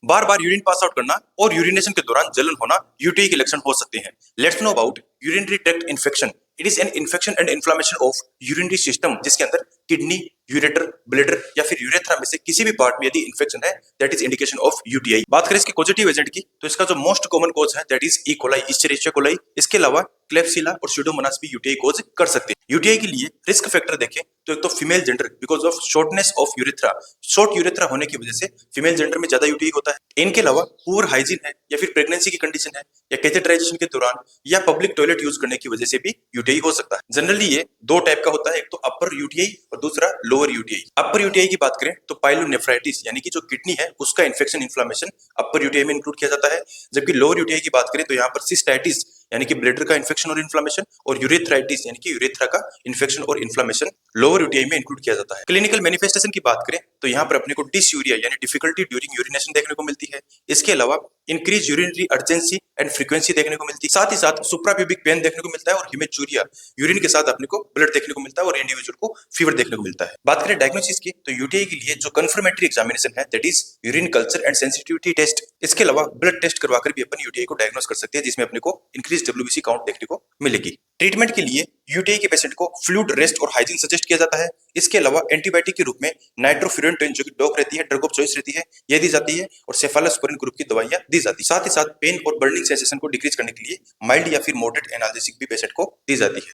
बार बार urine pass out करना और urination के दौरान जलन होना यूटीआई के लक्षण हो सकते हैं। Let's know about urinary tract infection. It is an infection and inflammation of urinary system, जिसके अंदर किडनी, यूरेटर, ब्लैडर या फिर यूरेथ्रा में से किसी भी पार्ट में यदि इन्फेक्शन है, that is indication of UTI. बात करें इसके पॉजिटिव एजेंट की, तो इसका जो मोस्ट कॉमन कॉज है that is E coli, Escherichia coli. इसके अलावा क्लेप्सिला और स्यूडोमोनास भी यूटीआई कॉज कर सकते हैं। यूटीआई के लिए रिस्क फैक्टर देखें तो एक तो female gender, because of shortness of urethra, short urethra होने की वजह से फीमेल जेंडर में ज्यादा यूटीआई होता है। इनके अलावा पुअर हाइजीन है, या फिर प्रेगनेंसी की कंडीशन है, या कैथेटराइजेशन के दौरान, या पब्लिक टॉयलेट यूज करने की वजह से भी यूटीआई हो सकता है। जनरली ये दो टाइप का होता है, एक तो अपर यूटीआई और दूसरा लोअर यूटीआई। अपर यूटीआई की बात करें तो पाइलोनेफ्राइटिस यानी कि जो किडनी है उसका इन्फेक्शन, इन्फ्लेमेशन अपर यूटीआई में इंक्लूड किया जाता है। जबकि लोअर यूटीआई की बात करें तो यहाँ पर सिस्टाइटिस यानी कि ब्लैडर का इन्फेक्शन और इन्फ्लेमेशन, और यूरेथ्राइटिस यानी कि यूरेथ्रा का इन्फेक्शन और इन्फ्लेमेशन लोअर यूटीआई में इंक्लूड किया जाता है। क्लिनिकल मैनिफेस्टेशन की बात करें तो यहाँ पर अपने को डिसयूरिया यानी डिफिकल्टी ड्यूरिंग यूरिनेशन देखने को मिलती है। इसके अलावा increase urinary urgency and frequency देखने को मिलती है। साथ ही साथ सुप्राप्यूबिक पेन देखने को मिलता है, और हिमेचूरिया, यूरिन के साथ अपने को ब्लड देखने को मिलता है, और इंडिविजुअल को फीवर देखने को मिलता है। बात करें डायग्नोसिस की तो यूटीआई के लिए जो कंफर्मेटरी एग्जामिनेशन है that is urine culture and sensitivity test. इसके अलावा ब्लड टेस्ट करवाकर भी अपन यूटीआई को डायग्नोस कर सकते हैं, जिसमें अपने को इंक्रीज डब्ल्यूबीसी काउंट देखने को मिलेगी। ट्रीटमेंट के लिए यूटीआई के पेशेंट को फ्लूइड रेस्ट और हाइजीन सजेस्ट किया जाता है। इसके अलावा एंटीबायोटिक के रूप में नाइट्रोफुरेंटोइन जो कि डॉक रहती है, ड्रग ऑफ चॉइस रहती है, यह दी जाती है, और सेफालोस्पोरिन ग्रुप की दवाइयां दी जाती है। साथ ही साथ पेन और बर्निंग सेंसेशन को डिक्रीज करने के लिए माइल्ड या फिर मॉडरेट एनाल्जेसिक भी पेशेंट को दी जाती है।